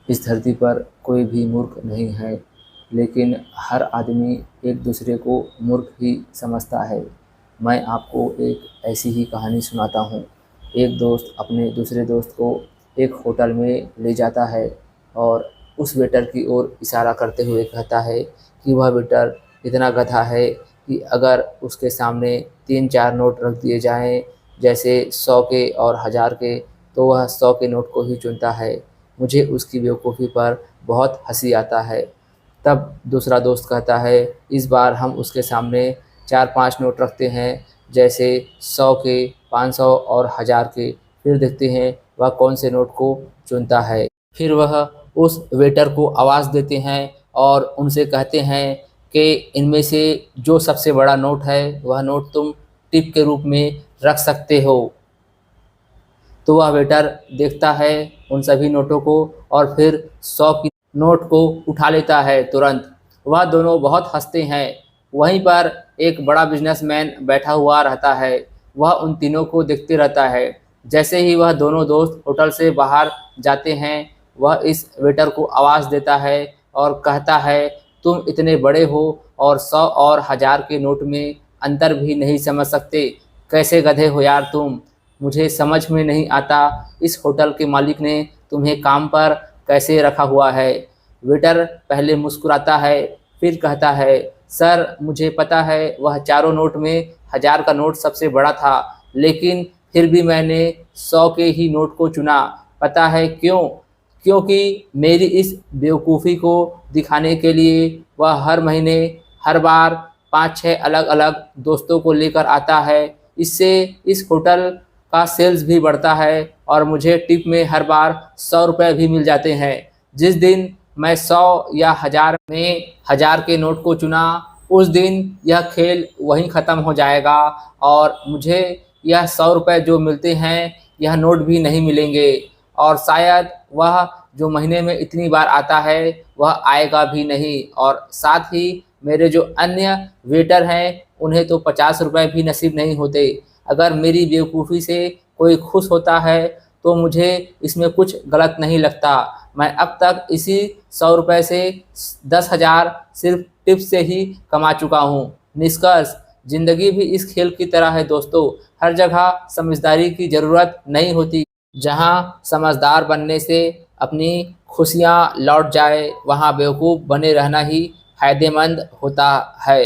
इस धरती पर कोई भी मूर्ख नहीं है, लेकिन हर आदमी एक दूसरे को मूर्ख ही समझता है। मैं आपको एक ऐसी ही कहानी सुनाता हूँ। एक दोस्त अपने दूसरे दोस्त को एक होटल में ले जाता है और उस वेटर की ओर इशारा करते हुए कहता है कि वह वेटर इतना गधा है कि अगर उसके सामने 3-4 नोट रख दिए जाएँ, जैसे 100 के और 1000 के, तो वह 100 के नोट को ही चुनता है। मुझे उसकी बेवकूफ़ी पर बहुत हँसी आता है। तब दूसरा दोस्त कहता है, इस बार हम उसके सामने 4-5 नोट रखते हैं, जैसे 100 के, 500 और 1000 के, फिर देखते हैं वह कौन से नोट को चुनता है। फिर वह उस वेटर को आवाज़ देते हैं और उनसे कहते हैं कि इनमें से जो सबसे बड़ा नोट है वह नोट तुम टिप के रूप में रख सकते हो। तो वह वेटर देखता है उन सभी नोटों को और फिर 100 की नोट को उठा लेता है तुरंत। वह दोनों बहुत हँसते हैं। वहीं पर एक बड़ा बिजनेसमैन बैठा हुआ रहता है। वह उन तीनों को देखते रहता है। जैसे ही वह दोनों दोस्त होटल से बाहर जाते हैं, वह इस वेटर को आवाज़ देता है और कहता है, तुम इतने बड़े हो और 100 और 1000 के नोट में अंतर भी नहीं समझ सकते। कैसे गधे हो यार तुम। मुझे समझ में नहीं आता इस होटल के मालिक ने तुम्हें काम पर कैसे रखा हुआ है। वेटर पहले मुस्कुराता है, फिर कहता है, सर मुझे पता है वह चारों नोट में 1000 का नोट सबसे बड़ा था, लेकिन फिर भी मैंने 100 के ही नोट को चुना। पता है क्यों? क्योंकि मेरी इस बेवकूफ़ी को दिखाने के लिए वह हर महीने हर बार 5-6 अलग-अलग दोस्तों को लेकर आता है। इससे इस होटल का सेल्स भी बढ़ता है और मुझे टिप में हर बार 100 रुपये भी मिल जाते हैं। जिस दिन मैं 100 या 1000 में 1000 के नोट को चुना, उस दिन यह खेल वहीं ख़त्म हो जाएगा और मुझे यह 100 रुपये जो मिलते हैं, यह नोट भी नहीं मिलेंगे और शायद वह जो महीने में इतनी बार आता है, वह आएगा भी नहीं और साथ ही मेरे जो अन्य वेटर हैं, उन्हें तो 50 रुपये भी नसीब नहीं होते। अगर मेरी बेवकूफ़ी से कोई खुश होता है, तो मुझे इसमें कुछ गलत नहीं लगता। मैं अब तक इसी 100 रुपये से 10,000 सिर्फ़ टिप से ही कमा चुका हूँ। निष्कर्ष, ज़िंदगी भी इस खेल की तरह है दोस्तों। हर जगह समझदारी की ज़रूरत नहीं होती। जहाँ समझदार बनने से अपनी खुशियाँ लौट जाए, वहाँ बेवकूफ़ बने रहना ही फ़ायदेमंद होता है।